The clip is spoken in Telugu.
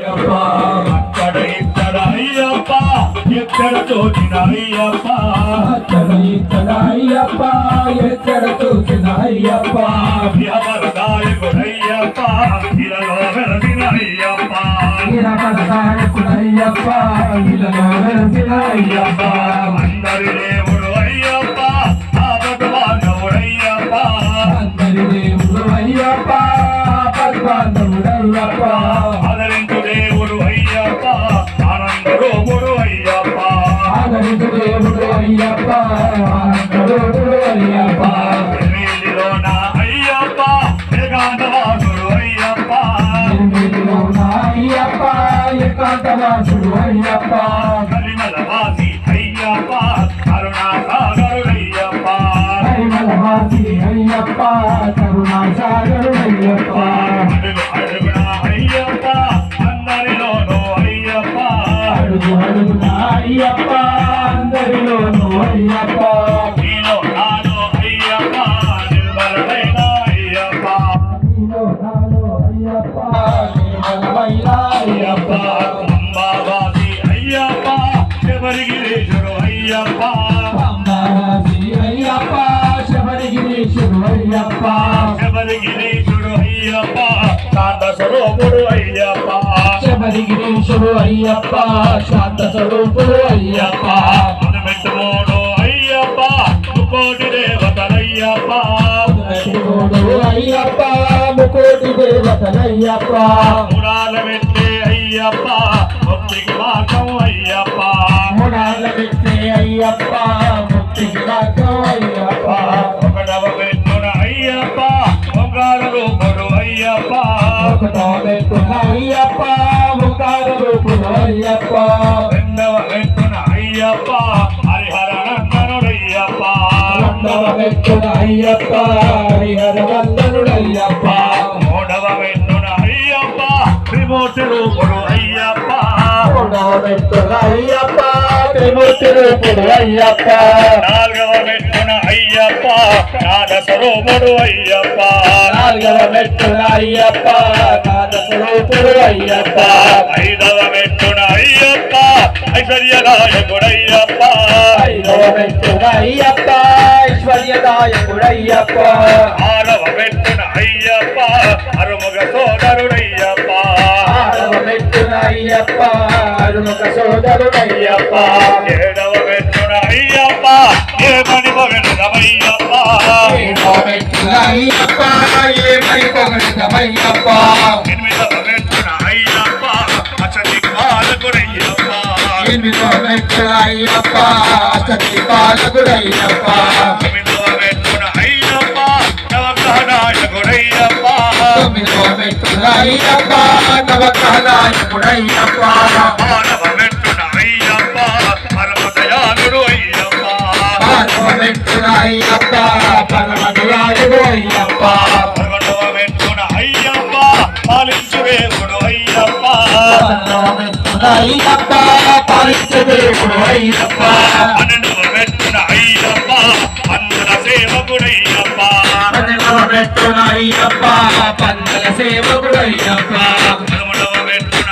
అక్కడ ఇక్కడ అయ్యప్ప ఎక్కడ చూసిన అయ్యప్ప ఎక్కడ చూసిన అయ్యప్ప నాయకుడయ్యప్ప ఇలలో వెలసిన అయ్యప్ప నాయకుడయ్యప్ప ఇలలో వెలసిన అయ్యప్ప అందరి దేవుడు అయ్యప్ప ఆపద్బాంధవుడయ్యప్ప అందరి దేవుడు అయ్యప్ప ఆపద్బాంధవుడయ్యప్ప ఆదరించు దేవుడు అయ్యప్ప ఆనందరూపుడు అయ్యప్ప ఆదరించు దేవుడు అయ్యప్ప ఆనందరూపుడు అయ్యప్ప ఎనిమిదిలోన అయ్యప్ప ఏకాంతవాసుడు అయ్యప్ప అయ్యప్ప ఏకాంతవాసుడు అయ్యప్ప కరిమలవాసి అయ్యప్ప కరుణాసాగరుడయ్యప్ప కరిమలవాసి అయ్యప్ప కరుణాసాగరుడయ్యప్ప అడుగు అడుగున అయ్యప్ప అందరిలోనూ అయ్యప్ప అడుగు అడుగున అయ్యప్ప అందరిలోనూ అయ్యప్ప నీలో నాలో అయ్యప్ప నిర్మలమైన అయ్యప్ప నీలో నాలో అయ్యప్ప నిర్మలమైన అయ్యప్ప అంబావాసి అయ్యప్ప శబరిగిరీశుడు అయ్యప్ప అంబావాసి అయ్యప్ప శబరిగిరీశుడు అయ్యప్ప శబరిగిరీశుడు అయ్యప్ప శాంత స్వరూపుడు అయ్యప్ప శబరిగిరీశుడు అయ్యప్ప శాంత స్వరూపుడు అయ్యప్ప మనమెట్టుమోడు అయ్యప్ప ముకోటి దేవతలయ్యప్ప అయ్యప్ప ముకోటి దేవతలయ్యప్ప ముడాల పెట్టే అయ్యప్ప భక్తికి మార్గం అయ్యప్ప ముడాల పెట్టే అయ్యప్ప ముక్తికి మార్గం అయ్యప్ప ఒకటవ పెట్టున అయ్యప్ప ఒంగాల రూపుడు అయ్యప్ప ఒకటవ పెట్టున అయ్యప్ప ముఖాల రూపుడు అయ్యప్ప రెండవ పెట్టున అయ్యప్ప హరిహర నందనుడయ్యప్ప రెండవ పెట్టున అయ్యప్ప హరిహర నందనుడయ్యప్ప మూడవ పెట్టున అయ్యప్ప త్రిమూర్తి రూపుడు అయ్యప్ప మూడవ పెట్టున అయ్యప్ప త్రిమూర్తి రూపుడు అయ్యప్ప నాలుగవ పెట్టున అయ్యప్ప నాద స్వరూపుడు అయ్యప్ప నాలుగవ పెట్టున అయ్యప్ప నాద స్వరూపుడు అయ్యప్ప ఐదవ పెట్టున అయ్యప్ప ఐశ్వర్యదాయకుడయ్యప్ప ఐదవ పెట్టున అయ్యప్ప ఐశ్వర్యదాయకుడయ్యప్ప ఆరవ పెట్టున అయ్యప్ప అరుముగ సోదరుడయ్యప్ప ఆరవ పెట్టున అయ్యప్ప అరుముఖ సోదరుడయ్యప్ప ఏడవ పెట్టున అయ్యప్ప ఏ పని పొగడమయ్యప్ప ఏడవ పెట్టున అయ్యప్ప ఏ పని పొగడమయ్యప్ప ఎనిమిదవ పెట్టున అయ్యప్ప అసతి పాలకుడయ్యప్ప ఎనిమిదవ పెట్టున అయ్యప్ప అసతి పాలకుడయ్యప్ప తొమ్మిదవ పెట్టున అయ్యప్ప నవగ్రహనాయకుడయ్యప్ప తొమ్మిదవ పెట్టున అయ్యప్ప నవగ్రహనాయకుడయ్యప్ప మానవ పెట్టున అయ్యప్ప పరమదయాళుడు అయ్యప్ప మానవ పెట్టున అయ్యప్ప పరమదయాళుడు అయ్యప్ప పదకొండవ పెట్టున అయ్యప్ప పాలించు దేవుడు అయ్యప్ప పదకొండవ పెట్టున అయ్యప్ప పాలించు దేవుడు అయ్యప్ప పన్నెండవ పెట్టున అయ్యప్ప పందుల సేవకుడయ్యప్ప పదకొండవ పెట్టున అయ్యప్ప పందల సేవకుడు అయ్యప్ప పదమూడవ పెట్టున